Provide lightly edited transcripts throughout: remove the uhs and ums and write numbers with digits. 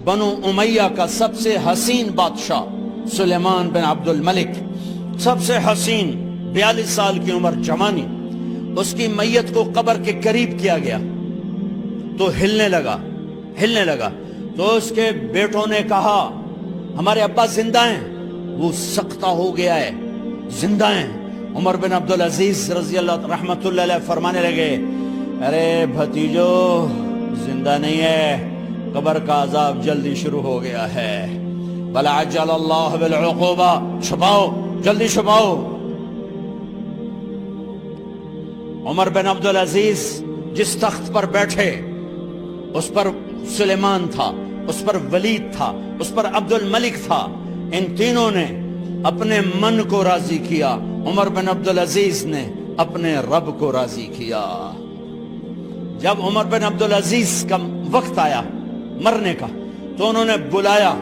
بنو امیہ کا سب سے حسین بادشاہ سلیمان بن عبد الملک، سب سے حسین، 42 سال کی عمر، جوانی، اس کی میت کو قبر کے قریب کیا گیا تو ہلنے لگا تو اس کے بیٹوں نے کہا ہمارے ابا زندہ ہیں، وہ سختہ ہو گیا ہے، زندہ ہیں۔ عمر بن عبدالعزیز رضی اللہ رحمت اللہ علیہ فرمانے لگے ارے بھتیجو زندہ نہیں ہے، قبر کا عذاب جلدی شروع ہو گیا ہے، بل عجل اللہ بالعقوبہ، چھپاؤ، جلدی چھپاؤ۔ عمر بن عبدالعزیز جس تخت پر بیٹھے اس پر سلیمان تھا، اس پر ولید تھا، اس پر عبد الملک تھا، ان تینوں نے اپنے من کو راضی کیا، عمر بن عبدالعزیز نے اپنے رب کو راضی کیا۔ جب عمر بن عبدالعزیز کا وقت آیا مرنے کا تو انہوں نے بلایا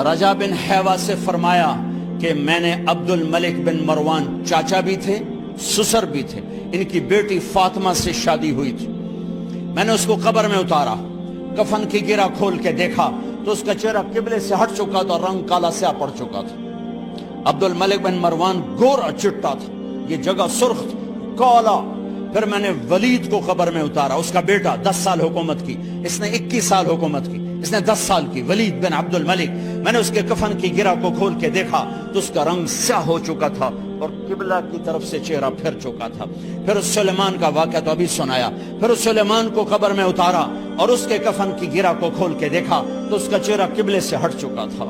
رجا بن حیوہ سے، فرمایا کہ میں نے عبد الملک بن مروان چاچا بھی تھے، سسر بھی تھے، ان کی بیٹی فاطمہ سے شادی ہوئی تھی، میں نے اس کو قبر میں اتارا، کفن کی گرہ کھول کے دیکھا تو اس کا چہرہ قبلے سے ہٹ چکا تھا، رنگ کالا سیاہ پڑ چکا تھا۔ عبد الملک بن مروان گورا چٹا تھا، یہ جگہ سرخ تھی، کالا۔ پھر میں نے ولید کو قبر میں اتارا، اس کا بیٹا 10 سال حکومت کی، اس نے 21 سال حکومت کی، اس نے 10 سال کی، ولید بن عبد الملک۔ میں نے اس کے کفن کی گرہ کو کھول کے دیکھا تو اس کا رنگ سیاہ ہو چکا تھا اور قبلہ کی طرف سے چہرہ پھر چکا تھا۔ پھر اس سلیمان کا واقعہ تو ابھی سنایا، پھر اس سلیمان کو قبر میں اتارا اور اس کے کفن کی گرہ کو کھول کے دیکھا تو اس کا چہرہ قبلے سے ہٹ چکا تھا۔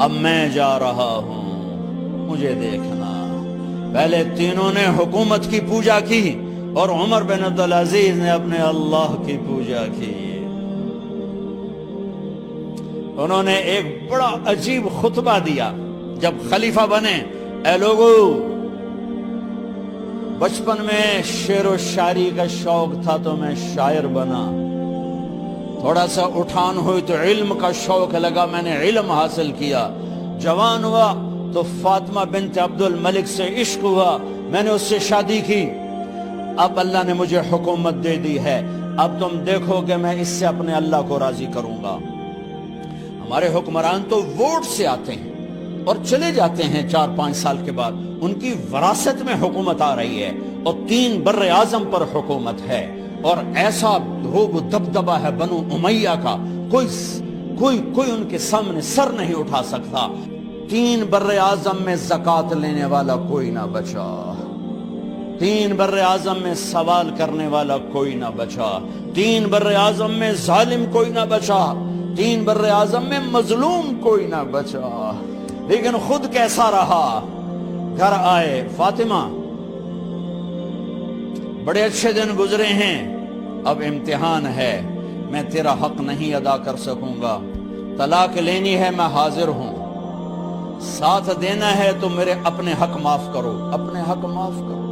اب میں جا رہا ہوں، مجھے دیکھنا۔ پہلے تینوں نے حکومت کی پوجا کی اور عمر بن عبدالعزیز نے اپنے اللہ کی پوجا کی۔ انہوں نے ایک بڑا عجیب خطبہ دیا جب خلیفہ بنے، اے لوگو، بچپن میں شعر و شاعری کا شوق تھا تو میں شاعر بنا، تھوڑا سا اٹھان ہوئی تو علم کا شوق لگا، میں نے علم حاصل کیا، جوان ہوا تو فاطمہ بنت عبد الملک سے عشق ہوا، میں نے اس سے شادی کی، اب اللہ نے مجھے حکومت دے دی ہے، اب تم دیکھو کہ میں اس سے اپنے اللہ کو راضی کروں گا۔ ہمارے حکمران تو ووٹ سے آتے ہیں اور چلے جاتے ہیں 4-5 سال کے بعد، ان کی وراثت میں حکومت آ رہی ہے اور 3 بر اعظم پر حکومت ہے، اور ایسا روب و دبدبہ ہے بنو امیہ کا، کوئی ان کے سامنے سر نہیں اٹھا سکتا۔ 3 بر اعظم میں زکوٰۃ لینے والا کوئی نہ بچا، 3 بر اعظم میں سوال کرنے والا کوئی نہ بچا، 3 بر اعظم میں ظالم کوئی نہ بچا، 3 بر اعظم میں مظلوم کوئی نہ بچا۔ لیکن خود کیسا رہا؟ گھر آئے، فاطمہ بڑے اچھے دن گزرے ہیں، اب امتحان ہے، میں تیرا حق نہیں ادا کر سکوں گا، طلاق لینی ہے میں حاضر ہوں، ساتھ دینا ہے تو میرے اپنے حق معاف کرو، اپنے حق معاف کرو۔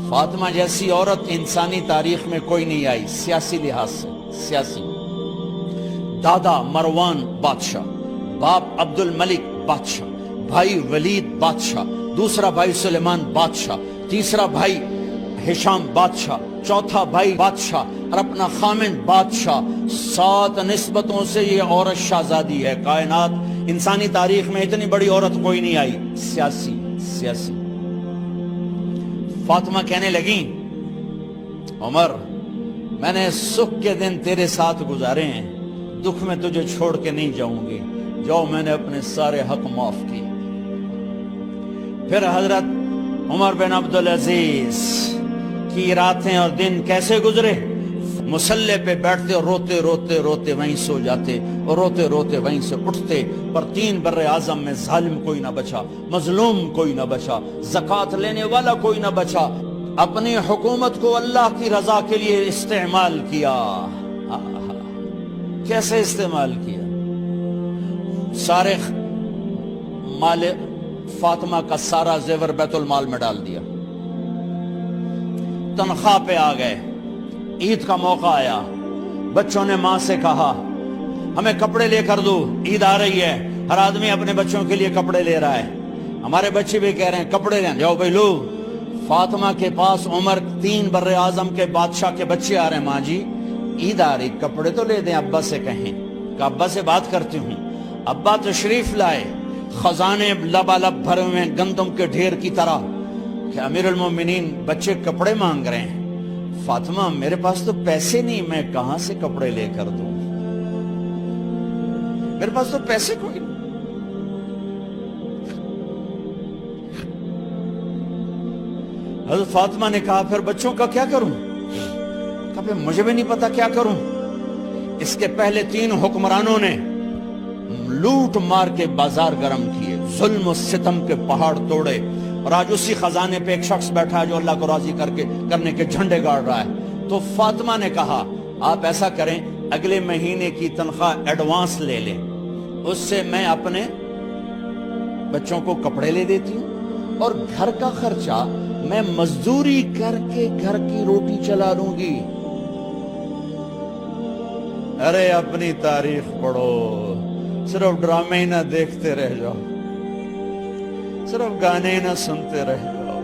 فاطمہ جیسی عورت انسانی تاریخ میں کوئی نہیں آئی، سیاسی لحاظ سے، سیاسی۔ دادا مروان بادشاہ، باپ عبد الملک بادشاہ، بھائی ولید بادشاہ، دوسرا بھائی سلیمان بادشاہ، تیسرا بھائی ہشام بادشاہ، چوتھا بھائی بادشاہ اور اپنا خامن بادشاہ، 7 نسبتوں سے یہ عورت شہزادی ہے۔ کائنات انسانی تاریخ میں اتنی بڑی عورت کوئی نہیں آئی، سیاسی۔ فاطمہ کہنے لگیں عمر، میں نے سکھ کے دن تیرے ساتھ گزارے ہیں، دکھ میں تجھے چھوڑ کے نہیں جاؤں گی، جاؤ میں نے اپنے سارے حق معاف کیے۔ پھر حضرت عمر بن عبدالعزیز کی راتیں اور دن کیسے گزرے؟ مسلح پہ بیٹھتے اور روتے وہیں سو جاتے اور روتے وہیں سے اٹھتے، پر 3 بر اعظم میں ظالم کوئی نہ بچا، مظلوم کوئی نہ بچا، زکوٰۃ لینے والا کوئی نہ بچا، اپنی حکومت کو اللہ کی رضا کے لیے استعمال کیا۔ کیسے استعمال کیا؟ سارے مال فاطمہ کا سارا زیور بیت المال میں ڈال دیا، تنخواہ پہ آ گئے، عید کا موقع آیا، بچوں نے ماں سے کہا ہمیں کپڑے لے کر دو، عید آ رہی ہے، ہر آدمی اپنے بچوں کے لیے کپڑے لے رہا ہے، ہمارے بچے بھی کہہ رہے ہیں کپڑے لیں، جاؤ بھائی لو۔ فاطمہ کے پاس عمر 3 بر اعظم کے بادشاہ کے بچے آ رہے ہیں، ماں جی عید آ رہی، کپڑے تو لے دیں، ابا سے کہیں کہ ابا سے بات کرتی ہوں۔ ابا تشریف لائے، خزانے لبالب بھرے ہوئے ہیں گندم کے ڈھیر کی طرح، کہ امیر المومنین بچے کپڑے مانگ رہے ہیں۔ فاطمہ میرے پاس تو پیسے نہیں، میں کہاں سے کپڑے لے کر دوں، میرے پاس تو پیسے کوئی نہیں۔ حضرت فاطمہ نے کہا پھر بچوں کا کیا کروں؟ کہا پھر مجھے بھی نہیں پتا کیا کروں۔ اس کے پہلے 3 حکمرانوں نے لوٹ مار کے بازار گرم کیے، ظلم و ستم کے پہاڑ توڑے، اور آج اسی خزانے پہ ایک شخص بیٹھا ہے جو اللہ کو راضی کرنے کے جھنڈے گاڑ رہا ہے۔ تو فاطمہ نے کہا آپ ایسا کریں، اگلے مہینے کی تنخواہ ایڈوانس لے لیں، اس سے میں اپنے بچوں کو کپڑے لے دیتی ہوں، اور گھر کا خرچہ میں مزدوری کر کے گھر کی روٹی چلا لوں گی۔ ارے اپنی تاریخ پڑھو، صرف ڈرامے ہی نہ دیکھتے رہ جاؤ، صرف گانے ہی نہ سنتے رہ جاؤ۔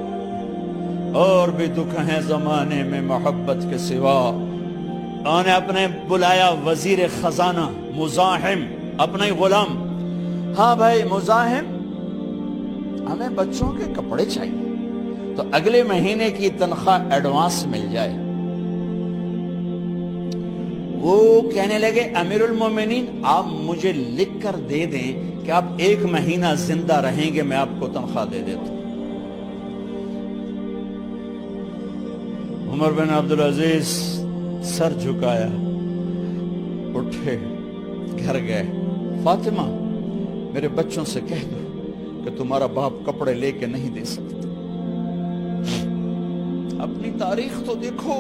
اور بھی دکھ ہیں زمانے میں محبت کے سوا۔ انہوں نے اپنے بلایا وزیر خزانہ مزاحم، اپنا ہی غلام، ہاں بھائی مزاحم، ہمیں بچوں کے کپڑے چاہیے، تو اگلے مہینے کی تنخواہ ایڈوانس مل جائے۔ وہ کہنے لگے امیر المومنین آپ مجھے لکھ کر دے دیں کہ آپ 1 مہینہ زندہ رہیں گے، میں آپ کو تنخواہ دے دیتا ہوں۔ عمر بن عبدالعزیز سر جھکایا، اٹھے، گھر گئے۔ فاطمہ میرے بچوں سے کہہ دو کہ تمہارا باپ کپڑے لے کے نہیں دے سکتا۔ اپنی تاریخ تو دیکھو۔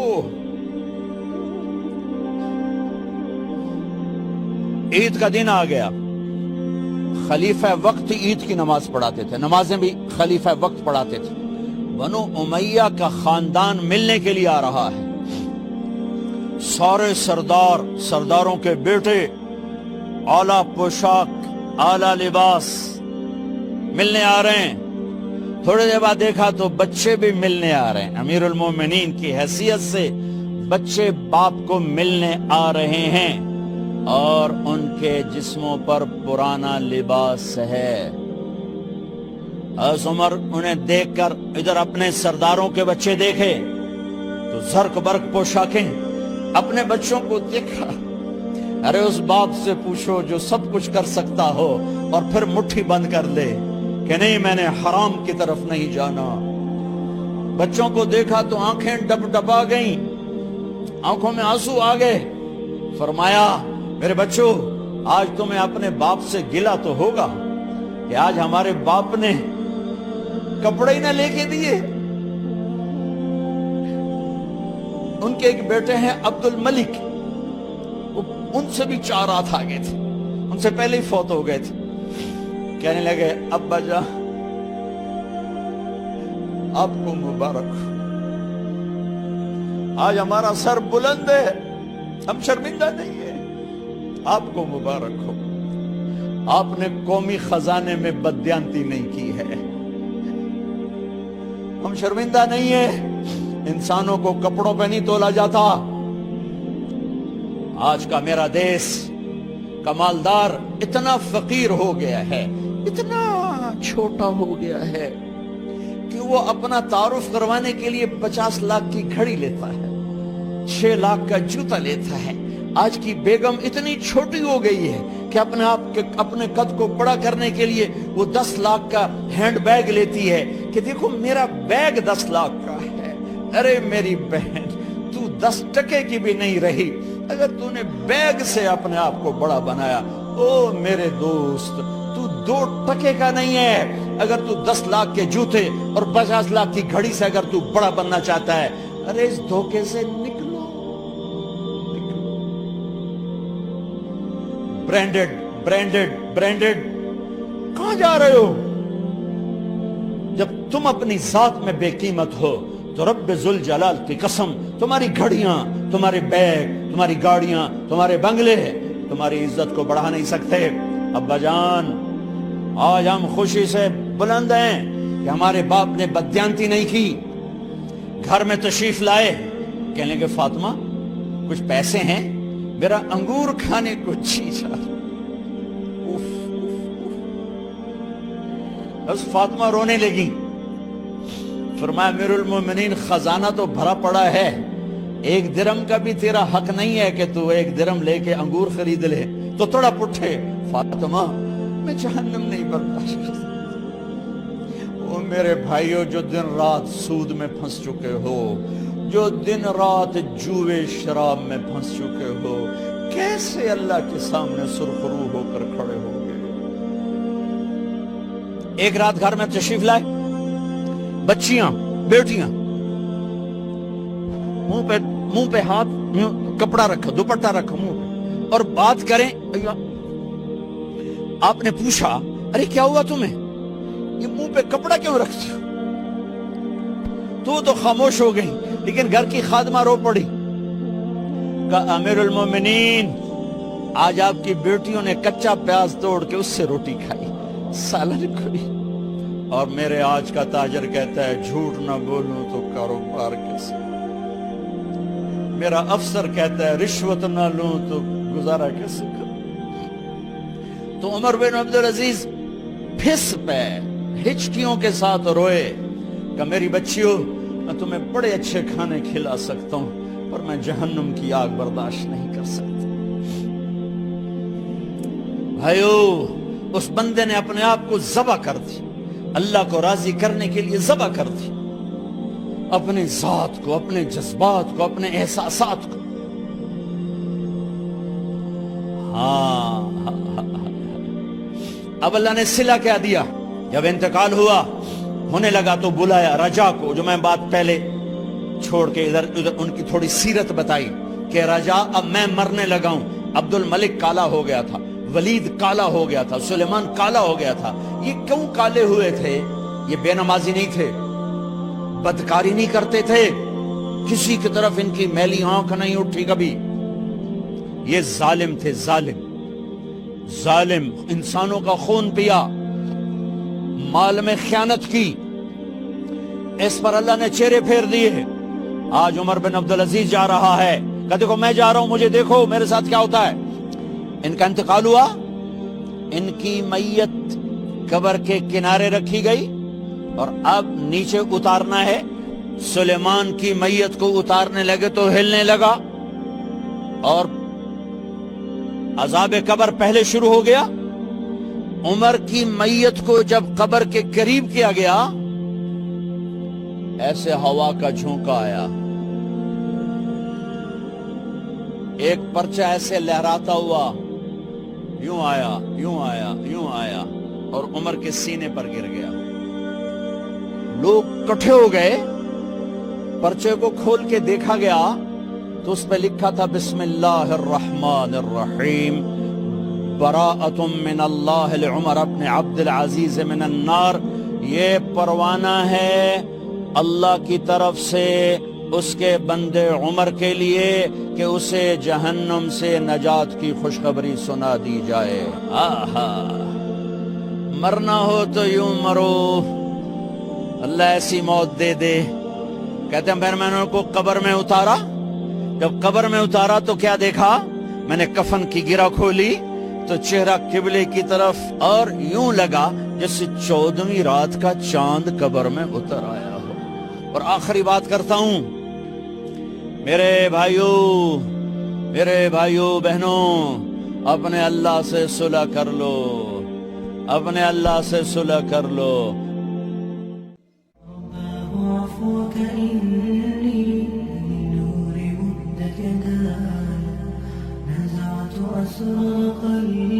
عید کا دن آ گیا، خلیفہ وقت عید کی نماز پڑھاتے تھے، نمازیں بھی خلیفہ وقت پڑھاتے تھے۔ بنو امیہ کا خاندان ملنے کے لیے آ رہا ہے، سارے سرداروں کے بیٹے اعلیٰ پوشاک، اعلیٰ لباس ملنے آ رہے ہیں۔ تھوڑے دیر بعد دیکھا تو بچے بھی ملنے آ رہے ہیں، امیر المومنین کی حیثیت سے بچے باپ کو ملنے آ رہے ہیں، اور ان کے جسموں پر پرانا لباس ہے۔ حضرت عمر انہیں دیکھ کر ادھر اپنے سرداروں کے بچے دیکھے تو زرق برق پوشاکیں، اپنے بچوں کو دیکھا۔ ارے اس باپ سے پوچھو جو سب کچھ کر سکتا ہو اور پھر مٹھی بند کر لے کہ نہیں میں نے حرام کی طرف نہیں جانا۔ بچوں کو دیکھا تو آنکھیں ڈب ڈبا گئیں، آنکھوں میں آنسو آ گئے۔ فرمایا میرے بچوں آج تمہیں اپنے باپ سے گلہ تو ہوگا کہ آج ہمارے باپ نے کپڑے ہی نہ لے کے دیے۔ ان کے ایک بیٹے ہیں عبد الملک، ان سے بھی 4 ہاتھ آگے تھے، ان سے پہلے ہی فوت ہو گئے تھے۔ کہنے لگے ابا جان آپ کو مبارک، آج ہمارا سر بلند ہے، ہم شرمندہ نہیں ہیں، آپ کو مبارک ہو، آپ نے قومی خزانے میں بددیانتی نہیں کی ہے، ہم شرمندہ نہیں ہیں۔ انسانوں کو کپڑوں پہ نہیں تولا جاتا۔ آج کا میرا دیس کا مالدار اتنا فقیر ہو گیا ہے، اتنا چھوٹا ہو گیا ہے کہ وہ اپنا تعارف کروانے کے لیے 50 لاکھ کی گھڑی لیتا ہے، 6 لاکھ کا جوتا لیتا ہے۔ آج کی بیگم اتنی چھوٹی ہو گئی ہے کہ اپنے قد کو بڑا کرنے کے لیے وہ 10 لاکھ کا ہینڈ بیگ لیتی ہے کہ دیکھو میرا بیگ 10 لاکھ کا ہے۔ ارے میری بہن تو 10 ٹکے کی بھی نہیں رہی اگر تو نے بیگ سے اپنے آپ کو بڑا بنایا۔ او میرے دوست تو 2 ٹکے کا نہیں ہے اگر تو 10 لاکھ کے جوتے اور 50 لاکھ کی گھڑی سے اگر تو بڑا بننا چاہتا ہے۔ ارے اس دھوکے سے نکلو۔ برینڈڈ کہاں جا رہے ہو؟ جب تم اپنی ذات میں بے قیمت ہو تو رب ذوالجلال کی قسم تمہاری گھڑیاں، تمہارے بیگ، تمہاری گاڑیاں، تمہارے بنگلے تمہاری عزت کو بڑھا نہیں سکتے۔ ابا جان آج ہم خوشی سے بلند ہیں کہ ہمارے باپ نے بددیانتی نہیں کی۔ گھر میں تشریف لائے، کہنے لگے فاطمہ کچھ پیسے ہیں، میرا انگور کھانے کو جی چاہ۔ بس فاطمہ رونے لگی، فرمایا امیر المومنین خزانہ تو بھرا پڑا ہے، 1 درم کا بھی تیرا حق نہیں ہے کہ تو 1 درم لے کے انگور خرید لے۔ تو تڑپ اٹھے، فاطمہ میں جہنم نہیں برداشت کر سکتا۔ وہ میرے بھائیوں جو دن رات سود میں پھنس چکے ہو، جو دن رات جوے شراب میں پھنس چکے ہو، کیسے اللہ کے سامنے سرخرو ہو کر کھڑے ہو گے؟ ایک رات گھر میں تشریف لائے، بچیاں بیٹیاں، منہ پہ ہاتھ، کپڑا رکھا، دوپٹہ رکھا منہ پہ، اور بات کریں۔ آپ نے پوچھا ارے کیا ہوا تمہیں، یہ منہ پہ کپڑا کیوں رکھتی ہو؟ تو خاموش ہو گئی، لیکن گھر کی خادمہ رو پڑی، کہا امیر المومنین آج آپ کی بیٹیوں نے کچا پیاز توڑ کے اس سے روٹی کھائی، سالن کھائی، اور میرے آج کا تاجر کہتا ہے جھوٹ نہ بولوں تو کاروبار کیسے، میرا افسر کہتا ہے رشوت نہ لوں تو گزارا کیسے کروں۔ تو عمر بن عبدالعزیز پھس پہ ہچکیوں کے ساتھ روئے کہ میری بچیوں میں تمہیں بڑے اچھے کھانے کھلا سکتا ہوں، پر میں جہنم کی آگ برداشت نہیں کر سکتا۔ بھائیو، اس بندے نے اپنے آپ کو ذبح کر دی، اللہ کو راضی کرنے کے لیے ذبح کر دی، اپنے ذات کو، اپنے جذبات کو، اپنے احساسات کو۔ ہاں اب اللہ نے صلہ کیا دیا، جب انتقال ہوا ہونے لگا تو بلایا رجا کو، جو میں بات پہلے چھوڑ کے ادھر ان کی تھوڑی سیرت بتائی کہ رجا اب میں مرنے لگا ہوں۔ عبد الملک کالا ہو گیا تھا، ولید کالا ہو گیا تھا، سلیمان کالا ہو گیا تھا۔ یہ کیوں کالے ہوئے تھے؟ یہ بے نمازی نہیں تھے، بدکاری نہیں کرتے تھے، کسی کی طرف ان کی میلی آنکھ نہیں اٹھی کبھی۔ یہ ظالم تھے، ظالم انسانوں کا خون پیا، مال میں خیانت کی، اس پر اللہ نے چہرے پھیر دیے۔ آج عمر بن عبدالعزیز جا رہا ہے کہ دیکھو میں جا رہا ہوں، مجھے دیکھو میرے ساتھ کیا ہوتا ہے۔ ان کا انتقال ہوا، ان کی میت قبر کے کنارے رکھی گئی، اور اب نیچے اتارنا ہے۔ سلیمان کی میت کو اتارنے لگے تو ہلنے لگا، اور عذاب قبر پہلے شروع ہو گیا۔ عمر کی میت کو جب قبر کے قریب کیا گیا، ایسے ہوا کا جھونکا آیا، ایک پرچہ ایسے لہراتا ہوا یوں آیا، یوں آیا، یوں آیا، اور عمر کے سینے پر گر گیا۔ لوگ کٹھے ہو گئے، پرچے کو کھول کے دیکھا گیا تو اس پہ لکھا تھا بسم اللہ الرحمن الرحیم، براءۃ من اللہ لعمر بن عبد العزیز من النار۔ یہ پروانہ ہے اللہ کی طرف سے اس کے بندے عمر کے لیے کہ اسے جہنم سے نجات کی خوشخبری سنا دی جائے۔ آہا، مرنا ہو تو یوں مرو، اللہ ایسی موت دے دے۔ کہتے ہیں میں نے ان کو قبر میں اتارا، جب قبر میں اتارا تو کیا دیکھا؟ میں نے کفن کی گرہ کھولی تو چہرہ قبلے کی طرف، اور یوں لگا جیسے 14ویں رات کا چاند قبر میں اتر آیا ہو۔ اور آخری بات کرتا ہوں، میرے بھائیوں بہنوں، اپنے اللہ سے صلح کر لو، اپنے اللہ سے صلح کر لو۔ نزعت أسرى قلبي